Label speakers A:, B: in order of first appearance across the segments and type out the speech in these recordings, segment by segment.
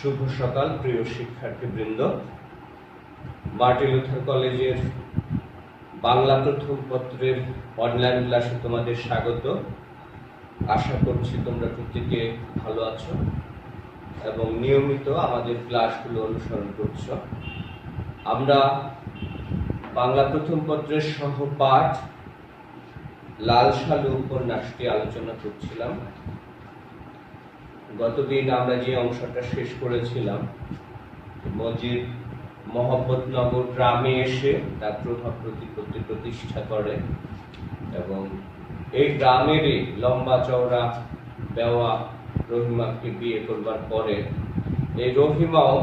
A: শুভ সকাল প্রিয় শিক্ষার্থীবৃন্দ। মার্টিন লুথার কলেজের বাংলা প্রথম পত্রের অনলাইন ক্লাসে তোমাদের স্বাগত। আশা করছি তোমরা প্রত্যেকে ভালো আছো এবং নিয়মিত আমাদের ক্লাসগুলো অনুসরণ করছো। আমরা বাংলা প্রথম পত্রের সহপাঠ লাল সালু উপন্যাসটি আলোচনা করছিলাম। গতদিন আমরা যে অংশটা শেষ করেছিলাম, মজিদ মোহাম্মদনগর গ্রামে এসে তার প্রভাব প্রতিপত্তি প্রতিষ্ঠা করে এবং এই গ্রামেরই লম্বা চওড়া বেওয়া রহিমাকে বিয়ে করবার পরে এই রহিমাও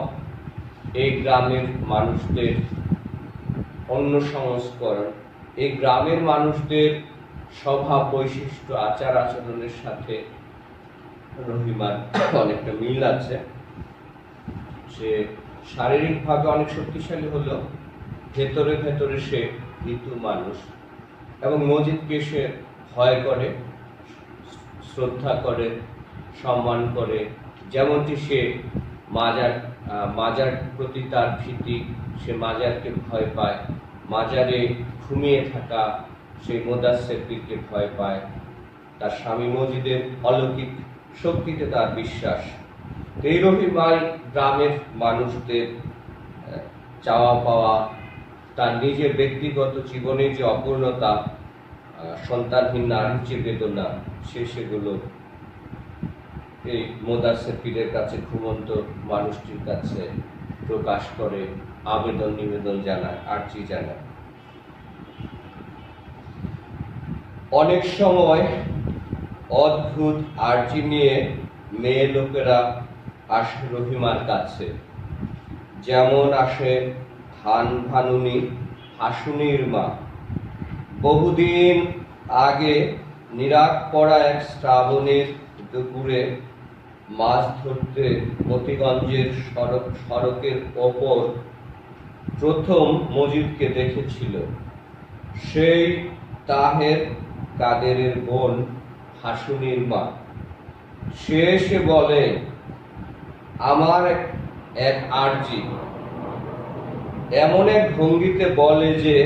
A: এই গ্রামের মানুষদের অন্য সংস্করণ, এই গ্রামের মানুষদের স্বভাব বৈশিষ্ট্য আচার আচরণের সাথে রহিমার অনেকটা মিল আছে। সে শারীরিকভাবে অনেক শক্তিশালী হলেও ভেতরে ভেতরে সে ভীতু মানুষ এবং মজিদকে সে ভয় করে, শ্রদ্ধা করে, সম্মান করে। যেমনটি সে মাজার প্রতি তার ভীতি, সে মাজারকে ভয় পায়, মাজারে ঘুমিয়ে থাকা সেই মোদাসসির পীরকে ভয় পায়, তার স্বামী মজিদের অলৌকিক শক্তিতে তার বিশ্বাস। এই রহিমাই গ্রামের মানুষদের চাওয়া পাওয়া, তার নিজের ব্যক্তিগত জীবনের যে অপূর্ণতা, সন্তানহীন নারীর যে বেদনা, সেগুলো এই মোদাসসির পীরের কাছে, ঘুমন্ত মানুষটির কাছে প্রকাশ করে, আবেদন নিবেদন জানায়, আর্জি জানায়। অনেক সময় অদ্ভুত আর্জি নিয়ে মেয়ে লোকেরা আসে রহিমার কাছে। যেমন আসে ধান ভানুনি হাসুনির মা। বহুদিন আগে নিরাক পড়া এক শ্রাবণের দুপুরে মাছ ধরতে মতিগঞ্জের সড়কের ওপর প্রথম মজিদকে দেখেছিল। সেই তাহের কাদেরের বোন হাসুনির মা। সে এসে বলে, আমার এক আর্জি। এমন এক ভঙ্গিতে বলে যে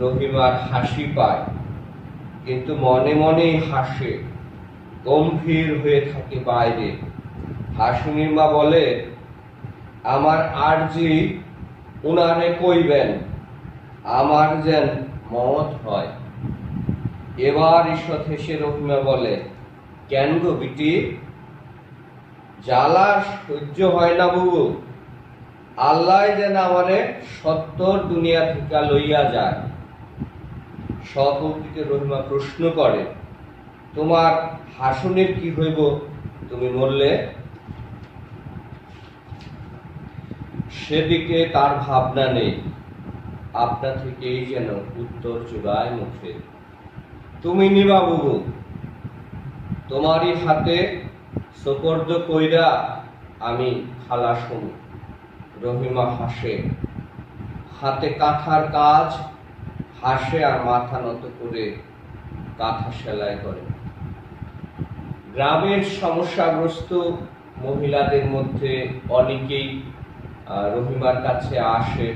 A: রহিমার হাসি পায়, কিন্তু মনে মনেই হাসে, গম্ভীর হয়ে থাকে বাইরে। হাসুনির মা বলে, আমার আর্জি উনারে কইবেন, আমার যেন মত হয়। এবার ঈষৎ হেসে রহিমা বলে, কেন গো বিটি, জ্বালা সহ্য হয় না বুবু? আল্লাহ যেন আমারে সত্তর দুনিয়া থেকে লইয়া যায়। সপৌত্রীকে রহিমা প্রশ্ন করে, তোমার হাসুনির কি হইব তুমি মরলে? সেদিকে তার ভাবনা নেই, আপনা থেকেই যেন উত্তর চুগায় মুখে। তুমি নিবা বুবু, তোমারই হাতে সোপর্দ কইরা আমি খালাস হমু। রহিমা হাসে, হাতে কাঁথার কাজ, হাসে আর মাথা নত করে কাঁথা সেলাই করে। গ্রামের সমস্যাগ্রস্ত মহিলাদের মধ্যে অনেকেই রহিমার কাছে আসে,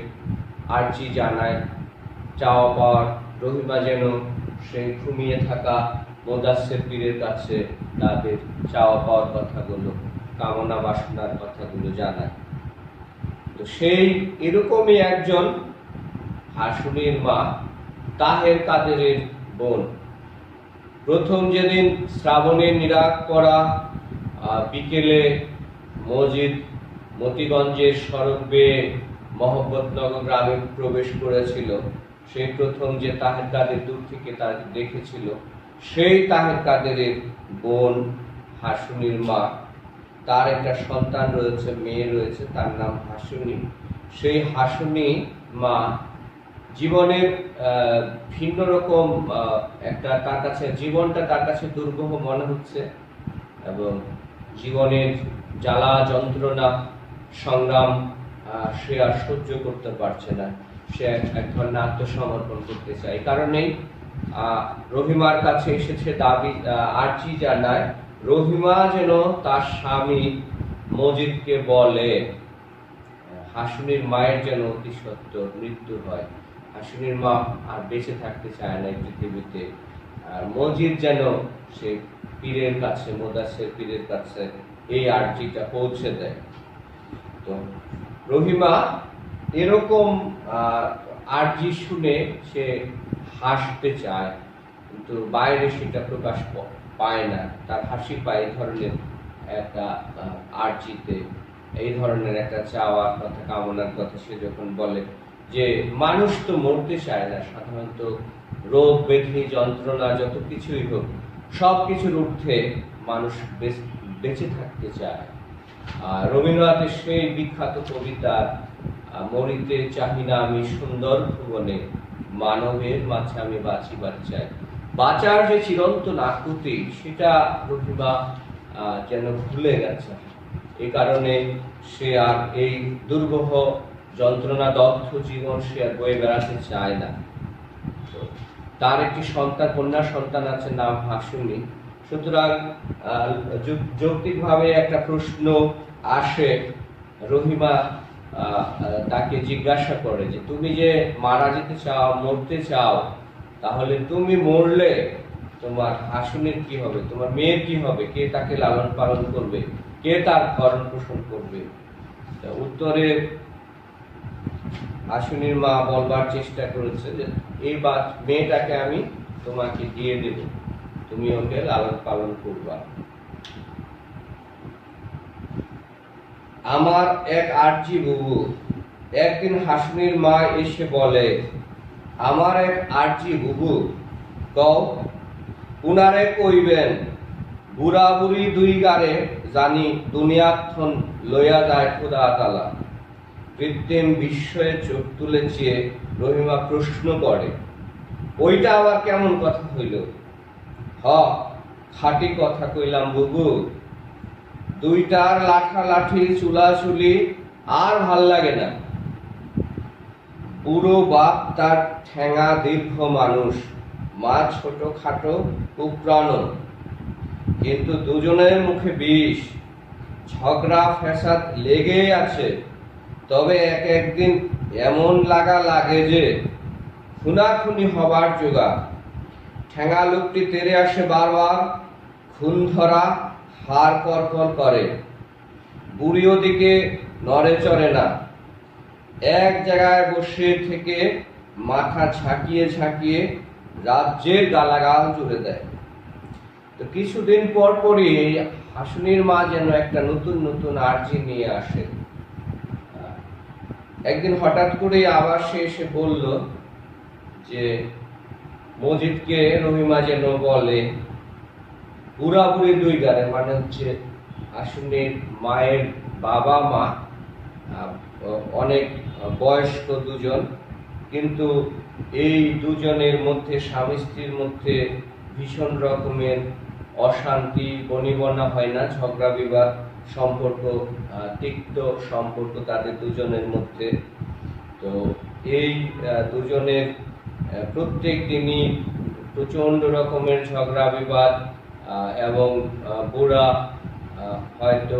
A: আর্জি জানায়, চাওয়া পাওয়ার। রহিমা যেন সেই ঘুমিয়ে থাকা মোদাসসির পীরের কাছে তাদের চাওয়া পাওয়ার কথাগুলো, কামনা বাসনার কথাগুলো জানায়। তো সেই এরকমই একজন হাসুনির মা, তাহের কাদেরের বোন। প্রথম যেদিন শ্রাবণের নিরাক পড়া বিকেলে মজিদ মতিগঞ্জের সড়ক বেয়ে মোহাম্মদনগর গ্রামে প্রবেশ করেছিল, সেই প্রথম যে তাহের কাদের দূর থেকে তাকে দেখেছিল, সেই তাহের কাদেরের বোন হাসুনির মা। তার একটা সন্তান রয়েছে, মেয়ে রয়েছে, তার নাম হাসুনি। সেই হাসুনি মা জীবনের ভিন্ন রকম একটা, তার কাছে জীবনটা তার কাছে দুর্বহ মনে হচ্ছে এবং জীবনের জ্বালা যন্ত্রণা সংগ্রাম সে আর সহ্য করতে পারছে না। সে এক ধরনের আত্মসমর্পণ করতে চায়। এই কারণেই রহিমার কাছে এসেছে, দাবি আর্জি জানায় রহিমা যেন তার স্বামী মজিদকে বলে হাসুনির মায়ের যেন অতি সত্বর মৃত্যু হয়, হাসুনির মা আর বেঁচে থাকতে চায় না এই পৃথিবীতে, আর মজিদ যেন সে পীরের কাছে, মোদাসের পীরের কাছে এই আর্জিটা পৌঁছে দেয়। তো রহিমা এরকম আর্জি শুনে সে হাসতে চায়, কিন্তু বাইরে সেটা প্রকাশ পায় না, তার হাসি পায় এই ধরনের একটা আর্জিতে, এই ধরনের একটা চাওয়ার কথা, কামনার কথা সে যখন বলে যে মানুষ তো মরতে চায় না, সাধারণত রোগ ব্যাধি যন্ত্রণা যত কিছুই হোক সব কিছুর ঊর্ধ্বে মানুষ বেঁচে থাকতে চায়। রবীন্দ্রনাথের সেই বিখ্যাত কবিতা মরিতে চাহি না আমি সুন্দর ভুবনে, মানবের মাঝে আমি বাঁচিবার চাই, বাঁচার যে চিরন্তন আকুতি সেটা রহিমা যেন ভুলে গেছে। এই কারণে সে আর এই দুর্বহ যন্ত্রণা দগ্ধ জীবন সে আর বয়ে বেড়াতে চায় না। তো তার একটি সন্তান, কন্যা সন্তান আছে, নাম হাসুনি। সুতরাং যৌক্তিকভাবে একটা প্রশ্ন আসে, রহিমা তাকে জিজ্ঞাসা করে যে তুমি যে মারা যেতে চাও, মরতে চাও, তাহলে তুমি মরলে তোমার হাসুনির কি হবে, তোমার মেয়ের কি হবে, কে তাকে লালন পালন করবে, কে তার ভরণ পোষণ করবে? উত্তরে হাসুনির মা বলবার চেষ্টা করেছে যে এই মেয়েটাকে আমি তোমাকে দিয়ে দেব, তুমি ওকে লালন পালন করবা। আমার এক আর্জি বুবু, একদিন হাসুনির মা এসে বলে, আমার এক আর্জি বুবু, কও উনারে কইবেন বুড়া বুড়ি দুই গারে জানি দুনিয়াক্ষণ লইয়া যায় খোদা তালা। কৃত্রিম বিস্ময়ে চোখ তুলে চেয়ে রহিমা প্রশ্ন করে, ওইটা আবার কেমন কথা হইল? খাঁটি কথা কইলাম বুবু, দুইটার লাঠালাঠি চুলাচুলি আর ভাল লাগে না। বুড়ো বাপ তার ঠেঙা দীর্ঘ মানুষ, মা ছোট খাটো কুপ্রাণ, কিন্তু দুজনের মুখে বিষ, ঝগড়া ফ্যাসাদ লেগেই আছে। তবে একদিন এমন লাগে যে খুনাখুনি হবার জোগাড়। ঠেঙা লোকটি তেড়ে আসে বারবার, খুন ধরা হাড় করকর করে, বুড়ি ওদিকে নড়ে চড়ে না, এক জায়গায় বসে থেকে মাথা ঝাঁকিয়ে ঝাঁকিয়ে রাজ্যের গালাগাল জুড়ে দেয়। তো কিছুদিন পর পরই হাসুনির মা যেন একটা নতুন নতুন আর্জি নিয়ে আসে। একদিন হঠাৎ করে আবার সে এসে বলল যে মজিদকে রহিমা যেন বলে বুড়া বুড়ি দুই গারে, মানে হচ্ছে হাসুনির মায়ের বাবা মা অনেক বয়স্ক দুজন, কিন্তু এই দুজনের মধ্যে, স্বামী স্ত্রীর মধ্যে ভীষণ রকমের অশান্তি, বনিবনা হয় না, ঝগড়া বিবাদ, সম্পর্ক তিক্ত সম্পর্ক তাদের দুজনের মধ্যে। তো এই দুজনের প্রত্যেক দিনই প্রচন্ড রকমের ঝগড়া বিবাদ, এবং বুড়া হয়তো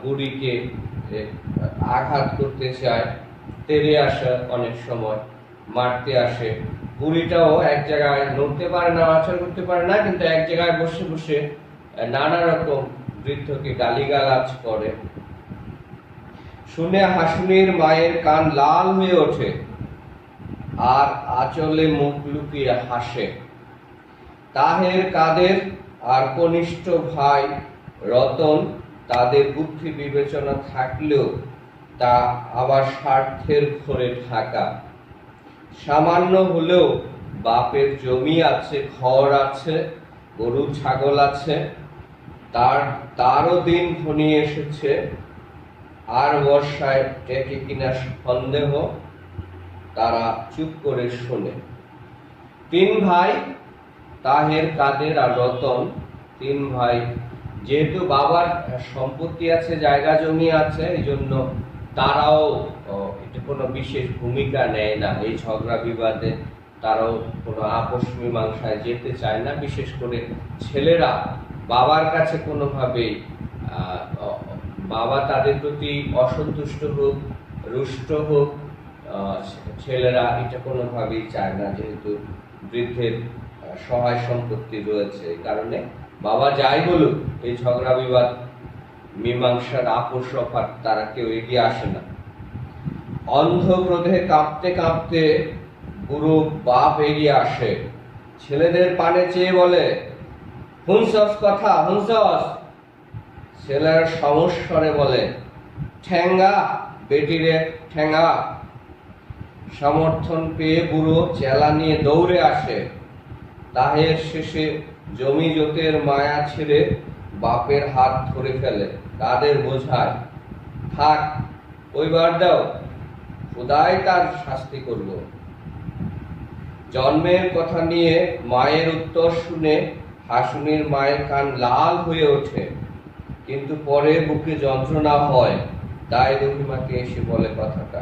A: বুড়িকে আঘাত করতে চায়, তেড়ে আসে, অনেক সময় মারতে আসে। বুড়িটাও এক জায়গায় নড়তে পারে না, আচরণ করতে পারে না, কিন্তু এক জায়গায় বসে বসে নানা রকম বৃদ্ধকে গালিগালাজ করে। শুনে হাসুনির মায়ের কান লাল হয়ে ওঠে আর আঁচলে মুখ লুকিয়ে হাসে। তাহের কাদের আর কনিষ্ঠ ভাই রতন, তাদের বুদ্ধি বিবেচনা থাকলেও তা আবার স্বার্থের ঘোরে ঢাকা। সামান্য হলেও বাপের জমি আছে, ঘর আছে, গরু ছাগল আছে, তারও দিন ঘনিয়ে এসেছে, আর বর্ষায় টেকে কিনা সন্দেহ। তারা চুপ করে শোনে। তিন ভাই, তাহের কাদের আর রতন, তিন ভাই, যেহেতু বাবার সম্পত্তি আছে, জায়গা জমি আছে, এই জন্য তারাও এটা কোনো বিশেষ ভূমিকা নেয় না এই ঝগড়া বিবাদে। তারাও কোনো আপোষ মীমাংসায় যেতে চায় না। বিশেষ করে ছেলেরা বাবার কাছে কোনোভাবেই বাবা তাদের প্রতি অসন্তুষ্ট হোক, রুষ্ট হোক, ছেলেরা এটা কোনোভাবেই চায় না, যেহেতু বৃদ্ধের সহায় সম্পত্তি রয়েছে। এই কারণে বাবা যাই বলুক, এই ঝগড়া বিবাদ মীমাংসার আপোষ রফার তারা কেউ এগিয়ে আসে না। অন্ধ ক্রোধে কাঁপতে কাঁপতে বুড়ো বাপ এগিয়ে আসে, ছেলেদের পানে চেয়ে বলে, হুনসস কথা, হুনসস। ছেলেরা সমস্বরে বলে, ঠ্যাঙ্গা বেটিরে ঠ্যাঙ্গা। সমর্থন পেয়ে বুড়ো চেলা নিয়ে দৌড়ে আসে। তাহের শেষে জমি জোতের মায়া ছেড়ে বাপের হাত ধরে ফেলে, তাদের বোঝায়, থাক ওইবার দাও, খোদাই তার শাস্তি করব। জন্মের কথা নিয়ে মায়ের উত্তর শুনে হাসুনির মায়ের কান লাল হয়ে ওঠে, কিন্তু পরে বুকে যন্ত্রণা হয়, তাই রহিমাকে এসে বলে কথাটা।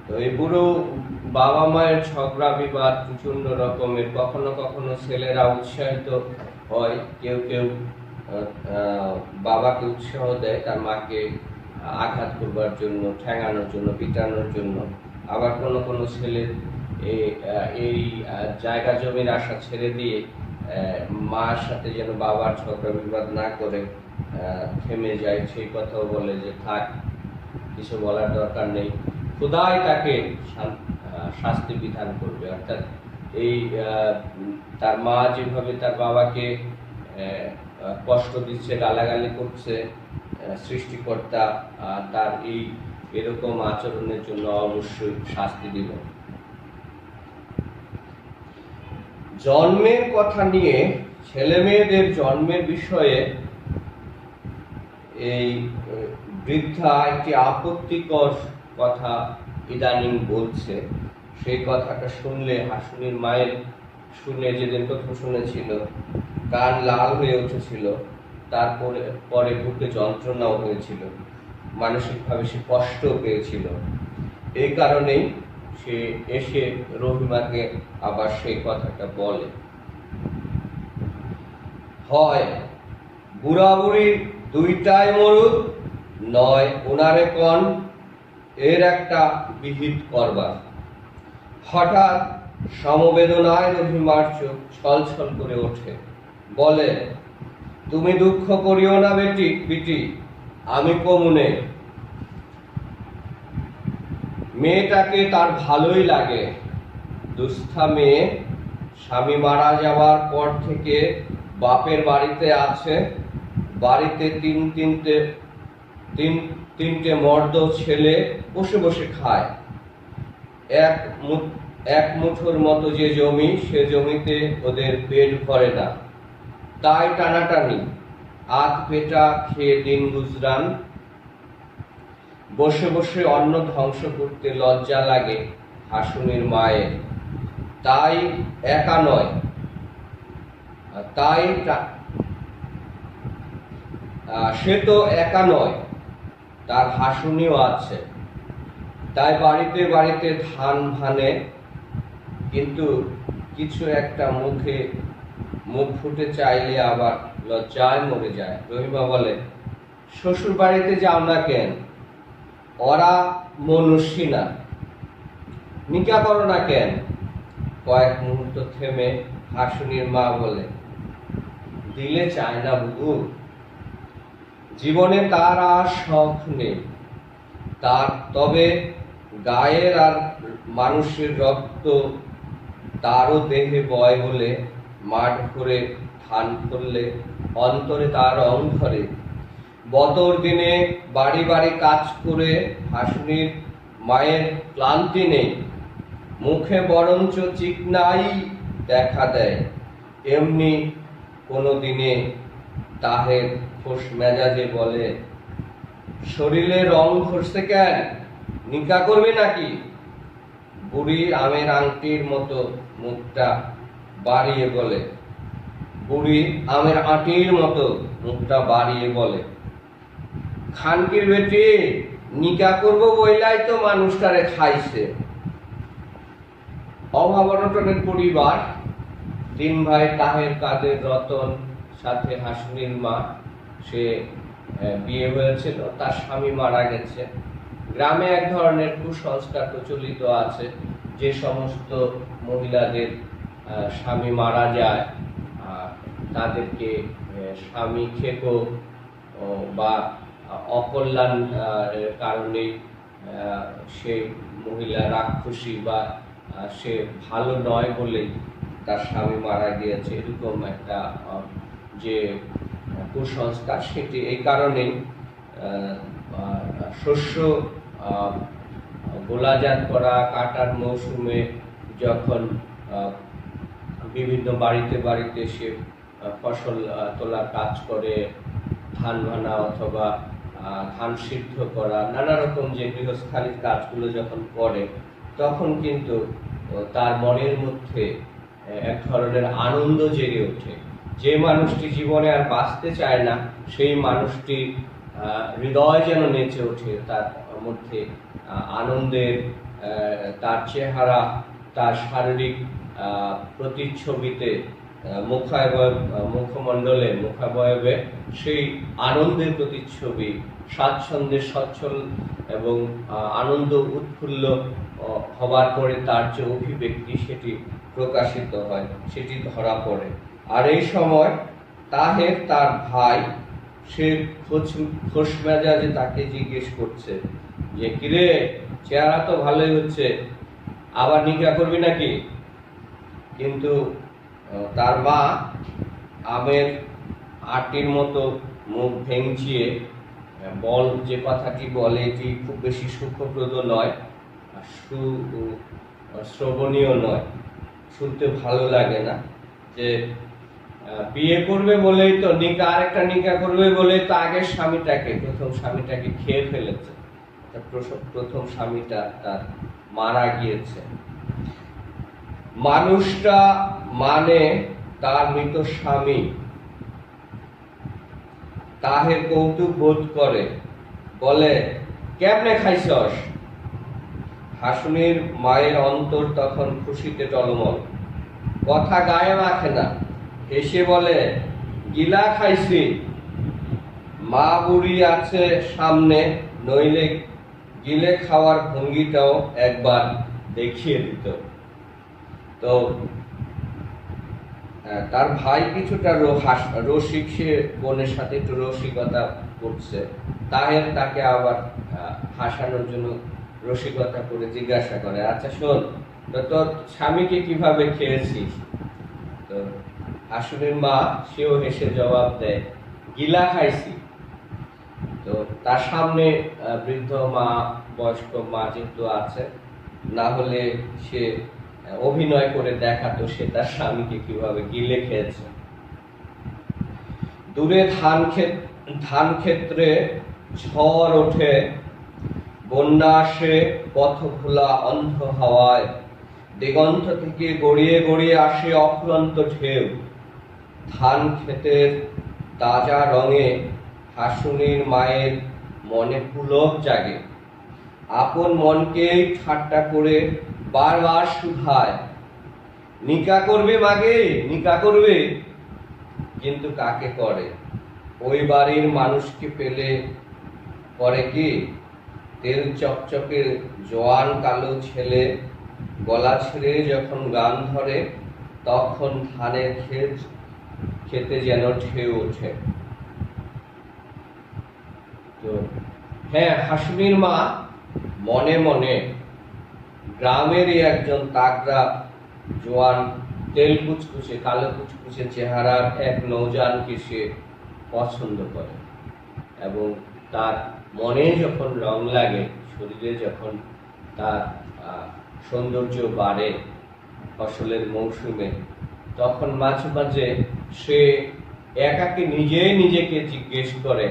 A: তো এই বুড়ো বাবা মায়ের ঝগড়া বিবাদ প্রচন্ড রকমের। কখনো কখনো ছেলেরা উৎসাহিত হয়, কেউ কেউ বাবাকে উৎসাহ দেয় তার মাকে আঘাত করবার জন্য, ঠ্যাঙানোর জন্য, পিটানোর জন্য। আবার কোনো কোনো ছেলে এই জায়গা জমির আশা ছেড়ে দিয়ে মার সাথে যেন বাবার ঝগড়া বিবাদ না করে থেমে যায়, সেই কথাও বলে যে থাক, কিছু বলার দরকার নেই, খোদাই তাকে শাস্তি বিধান করবে। অর্থাৎ এই তার মা যেভাবে তার বাবাকে কষ্ট দিচ্ছে, গালাগালি করছে, সৃষ্টিকর্তা তার এই এরকম আচরণের জন্য অবশ্যই শাস্তি দিব। জন্মের কথা নিয়ে, ছেলে মেয়েদের জন্মের বিষয়ে এই বৃদ্ধা একটি আপত্তিকর কথা ইদানিং বলছে। সেই কথাটা শুনলে হাসুনির মায়ের শুনে, যেদিন প্রথম শুনেছিল, কান লাল হয়ে উঠেছিল, তারপরে পরে বুকে যন্ত্রণাও হয়েছিল, মানসিকভাবে সে কষ্ট পেয়েছিল। এই কারণেই সে এসে রহিমাকে আবার সেই কথাটা বলে। হয় বুড়া বুড়ি দুইটাই মরুক, নয় ওনারে কন এর একটা বিহিত করবা। হঠাৎ সমবেদনায় রহিমার চোখ ছলছল করে ওঠে, বলে, তুমি দুঃখ করিও না বিটি, আমি কমুনে। মেয়েটাকে তার ভালোই লাগে। দুস্থা মেয়ে, স্বামী মারা যাওয়ার পর থেকে বাপের বাড়িতে আছে। বাড়িতে তিনটে মর্দ ছেলে বসে বসে খায়। এক মুঠোর মতো যে জমি, সে জমিতে ওদের পেট ভরে না, তাই টানাটানি, আধ পেটা খেয়ে দিন গুজরান। বসে বসে অন্ন ধ্বংস করতে লজ্জা লাগে হাসুনির মায়ের। তাই একা নয়, সে তো একা নয়, তার হাসুনিও আছে। তাই বাড়িতে বাড়িতে ধান ভানে, কিন্তু কিছু একটা মুখ ফুটে চাইলে আবার লজ্জায় মরে যায়। রহিমা বলে, শ্বশুর বাড়িতে যাও না কেন? ওরা মনুষ্যী না, নিকা করো না কেন? কয়েক মুহূর্ত থেমে হাসুনির মা বলে, দিলে চায় না বুবু, জীবনে তার আর শখ নেই। তবে গায়ের আর মানুষের রক্ত তারও দেহে বয় বলে মাঠ করে ধান করলে অন্তরে তার রং ধরে। বতর দিনে বাড়ি বাড়ি কাজ করে হাসুনির মায়ের ক্লান্তি নেই, মুখে বরঞ্চ চিকনাই দেখা দেয়। এমনি কোনো দিনে তাহের খোশ মেজাজে বলে, শরীরে রং ধরছে কেন, নিকা করবে নাকি? বুড়ি আমের আংটির মতো মুখটা বাড়িয়ে বলে, খানকির বেটি, নিকা করবো বইলাই তো মানুষটারে খাইছে। অভাব অনটনের পরিবার, তিন ভাই তাহের, কাদের, রতন, সাথে হাসুনির মা, সে বিয়ে হয়েছিল, তার স্বামী মারা গেছে। গ্রামে এক ধরনের কুসংস্কার প্রচলিত আছে, যে সমস্ত মহিলাদের স্বামী মারা যায় তাদেরকে স্বামী খেকো বা অকল্যাণ কারণে সে মহিলা রাক্ষসী বা সে ভালো নয় বলেই তার স্বামী মারা গিয়েছে, এরকম একটা যে কুসংস্কার, সেটি এই কারণেই শস্য গোলাজাত করা কাটার মৌসুমে যখন বিভিন্ন বাড়িতে বাড়িতে সে ফসল তোলার কাজ করে, ধান ভানা অথবা ধান সিদ্ধ করা, নানা রকম যে গৃহস্থালির কাজগুলো যখন করে, তখন কিন্তু তার মনের মধ্যে এক ধরনের আনন্দ জেগে ওঠে। যে মানুষটি জীবনে আর বাঁচতে চায় না, সেই মানুষটি হৃদয় যেন নেচে ওঠে, তার মধ্যে আনন্দের, তার চেহারা, তার শারীরিক প্রতিচ্ছবিতে, মুখমণ্ডলে, মুখাবয়বে সেই আনন্দের প্রতিচ্ছবি, স্বাচ্ছন্দ্যের সচ্ছল এবং আনন্দ উৎফুল্ল হবার পরে তার যে অভিব্যক্তি সেটি প্রকাশিত হয়, সেটি ধরা পড়ে। আর এই সময় তাহের, তার ভাই, সে খোশ মেজাজে তাকে জিজ্ঞেস করছে যে, কিরে, চেহারা তো ভালোই হচ্ছে, আবার নিকা করবি নাকি? কিন্তু তার মা আমের আটির মতো মুখ ভেঙচিয়ে যে কথাটি বলে, এটি খুব বেশি সুখপ্রদ নয়, শ্রবণীয় নয়, শুনতে ভালো লাগে না। যে বিয়ে করবে বলেই তো আরেকটা নিকা করবে বলেই তো আগের প্রথম স্বামীটাকে খেয়ে ফেলেছে, প্রথম স্বামীটা তার মারা গিয়েছে। মানুষটা মানে তার মৃত স্বামী। তাহের কৌতুক বোধ করে, বলে, কেমনে খাইছস? হাসুনির মায়ের অন্তর তখন খুশিতে টলমল, কথা গায়ে মাখে না, হেসে বলে, গিলা খাইছি, মা বুড়ি আছে সামনে, নইলে গিলে খাওয়ার ভঙ্গিটাও একবার দেখিয়ে দিত। তো তার ভাই কিছুটা রসিক, সে বোনের সাথে একটু রসিকতা করছে। তাহের তাকে আবার হাসানোর জন্য রসিকতা করে জিজ্ঞাসা করে, আচ্ছা শোন, তো তোর স্বামীকে কিভাবে খেয়েছিস? তো হাসুনের মা, সেও হেসে জবাব দেয়, গিলা খাইছি। তো তার সামনে বৃদ্ধ মা, বয়স্ক মা যেহেতু আছে, না হলে সে অভিনয় করে দেখাতো সে তার স্বামীকে কিভাবে গিলে খেয়েছে। দূরে ধান ক্ষেত্রে ঝড় ওঠে, বন্যা আসে পথ ভোলা অন্ধ হাওয়ায়, দিগন্ত থেকে গড়িয়ে গড়িয়ে আসে অফুরন্ত ঢেউ। ধান ক্ষেতের তাজা রঙে হাসুনির মায়ের মনে পুলক জাগে, আপন মনকে ঠাট্টা করে বারবার শুধায়, নিকা করবে মাগে, নিকা করবে? কিন্তু কাকে করে? ওই বাড়ির মানুষকে পেলে করে কি? তেল চকচকে জোয়ান কালো ছেলে গলা ছেড়ে যখন গান ধরে, তখন ধানের খেতে যেন ঢেউ ওঠে। তো হ্যাঁ, হাসুনির মা মনে মনে গ্রামেরই একজন তাগড়া জোয়ান, তেল কুচকুচে, কালো কুচকুচে চেহারার এক নৌজানকে সে পছন্দ করে, এবং তার মনে যখন রং লাগে, শরীরে যখন তার সৌন্দর্য বাড়ে ফসলের মৌসুমে, তখন মাঝে মাঝে সে একাকে নিজেকে জিজ্ঞেস করে,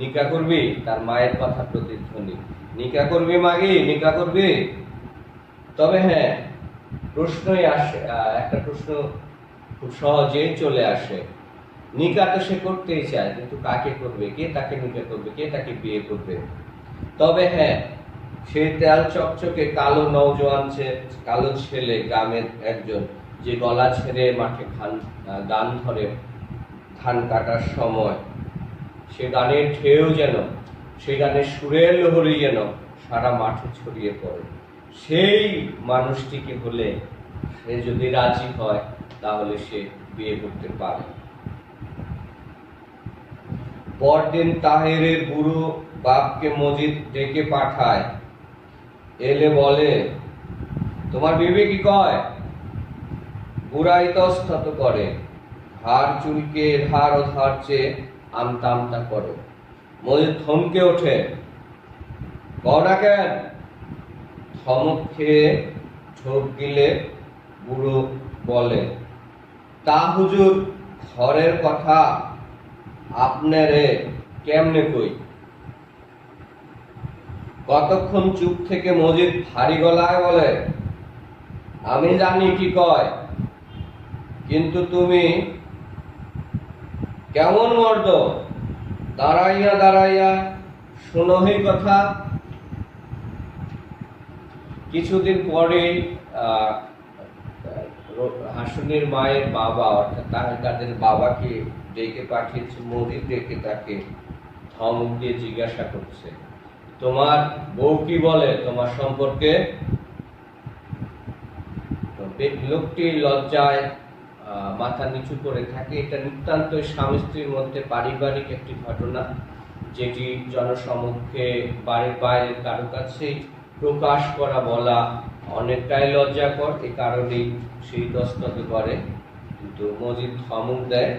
A: নিকা করবি? তার মায়ের কথা প্রতিধ্বনি, নিকা করবি মাগে, নিকা করবি? তবে হ্যাঁ, প্রশ্নই আসে, একটা প্রশ্ন খুব সহজেই চলে আসে, নিকা তো সে করতেই চায়, কিন্তু কাকে করবে? কে তাকে নিকা করবে? কে তাকে বিয়ে করবে? তবে হ্যাঁ, সে তেল চকচকে কালো ছেলে, গ্রামের একজন, যে গলা ছেড়ে মাঠে গান ধরে ধান কাটার সময়, সে গানের ঢেউ যেন, সে গানের সুরের লহরী যেন সারা মাঠে ছড়িয়ে পড়ে। সেই মানুষটিকে হলে, সে যদি রাজি হয়, তাহলে সে বিয়ে করতে পারে। পরদিন তাহেরের বুড়ো বাপকে মজিদ ডেকে পাঠায়। এলে বলে, তোমার বিবি কি কয়? বুড়া ইতস্তত করে, হার চুলকে ধার ও ধার চেয়ে আমতা আমতা করে। মজিদ থমকে ওঠে, কও না কেন? থমক খেয়ে ঢোক গিলে বুড়ো বলে, তা হুজুর, ঘরের কথা আপনারে কেমনে কই? কতক্ষণ চুপ থেকে মজিদ ভারী গলায় বলে, আমি জানি কি কয়, কিন্তু তুমি কেমন মর্দ, দাঁড়াইয়া দাঁড়াইয়া শোনোই কথা। কিছুদিন পরে হাসুনের মায়ের বাবা, অর্থাৎ তাদের বাবাকে ডেকে পাঠিয়েছে। মজিদ ডেকে তাকে ধমক দিয়ে জিজ্ঞাসা করছে, তোমার বউ কি বলে তোমার সম্পর্কে? লোকটি লজ্জায় মাথা নিচু করে থাকে। এটা নিতান্ত স্বামী স্ত্রীর মধ্যে পারিবারিক একটি ঘটনা, যেটি জনসমক্ষে বাড়ির বাইরের কারো কাছে প্রকাশ করা বলা অনেকটাই লজ্জাকর। এ কারণেই সেই ইতস্তত করে। কিন্তু মজিদ ধমক দেয়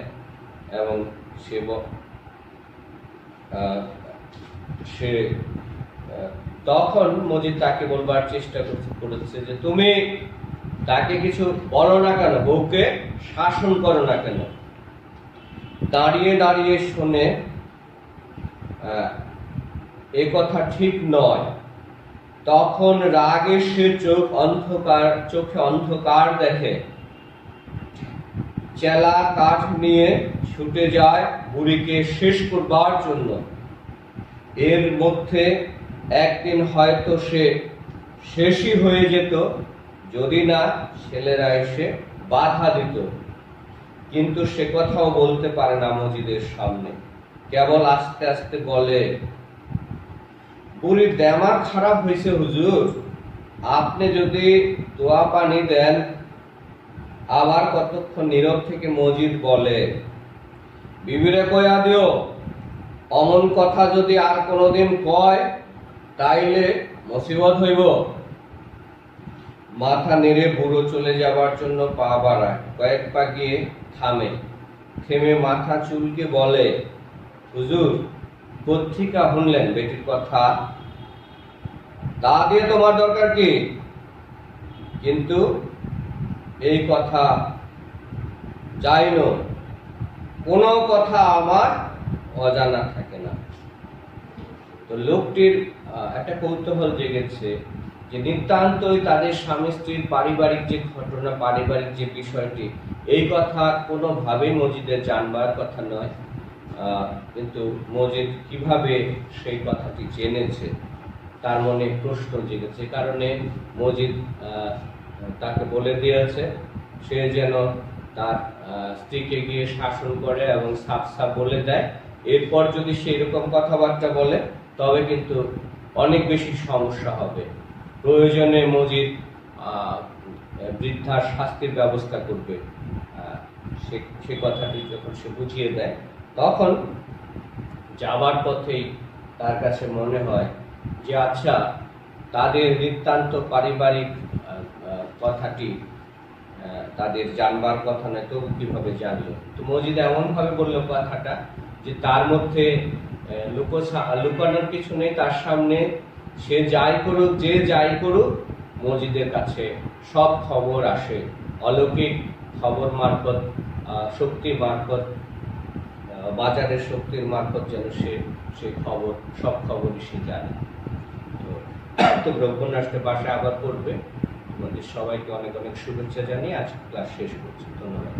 A: এবং সে তখন মজিদ তাকে বলবার চেষ্টা করেছে যে, তুমি তাকে কিছু বলো না কেন, বউকে শাসন করো না কেন? দাঁড়িয়ে দাঁড়িয়ে শুনে এ কথা ঠিক নয়। তখন রাগে সে চোখে অন্ধকার দেখে, চেলা কাঠ নিয়ে ছুটে যায় বুড়িকে শেষ করবার জন্য। এর মধ্যে একদিন হয়তো সে শেষই হয়ে যেত, যদি না ছেলেরা এসে বাধা দিত। কিন্তু সে কথাও বলতে পারে না মজিদের সামনে। কেবল আস্তে আস্তে বলে, বুড়ির দেমাগ খারাপ হয়েছে হুজুর, আপনি যদি দোয়া পানি দেন। আবার কতক্ষণ নীরব থেকে মজিদ বলে, বিবিরে কইয়া দিও, অমন কথা যদি আর কোনোদিন কয়, তাইলে মুসিবত হইব। মাথা নেড়ে বুড়ো চলে যাবার জন্য পা বাড়ায়। কয়েক পা গিয়ে থামে। থেমে মাথা চুলকে বলে, হুজুর, কোত্থেকে শুনলেন বেটির কথা? তা দিয়ে তোমার দরকার কি? কিন্তু এই কথা যাইনো, কোনো কথা আমার অজানা থাকে না। তো লোকটির একটা কৌতূহল জেগেছে যে নিতান্তই তাদের স্বামী স্ত্রীর পারিবারিক যে ঘটনা, পারিবারিক যে বিষয়টি, এই কথা কোনোভাবেই মজিদের জানবার কথা নয়। কিন্তু মজিদ কিভাবে সেই কথাটি জেনেছে, তার মনে প্রশ্ন জেগেছে। কারণে মজিদ তাকে বলে দিয়েছে সে যেন তার স্ত্রীকে গিয়ে শাসন করে এবং সাফ সাফ বলে দেয়। এরপর যদি সে এরকম কথাবার্তা বলে, তবে কিন্তু অনেক বেশি সমস্যা হবে। প্রয়োজনে মজিদ বৃদ্ধার শাস্তির ব্যবস্থা করবে। সে কথাটি যখন সে বুঝিয়ে দেয়, তখন যাবার পথেই তার কাছে মনে হয় যে আচ্ছা, তাদের নিতান্ত পারিবারিক কথাটি তাদের জানবার কথা নয়, তবু কিভাবে জানলো? তো মজিদ এমন ভাবে বললো কথাটা যে তার মধ্যে লুকানোর কিছু নেই। তার সামনে সে যাই করুক, যে যাই করুক, মজিদের কাছে সব খবর আসে। অলৌকিক খবর মারফত, শক্তির মারফত, বাজারের শক্তির মারফত যেন সে খবর, সব খবরই সে জানে। তো ব্রহ্মনাষ্ট্যের পাশে আবার পড়বে। আমাদের সবাইকে অনেক অনেক শুভেচ্ছা জানিয়ে আজকে ক্লাস শেষ করছি। ধন্যবাদ।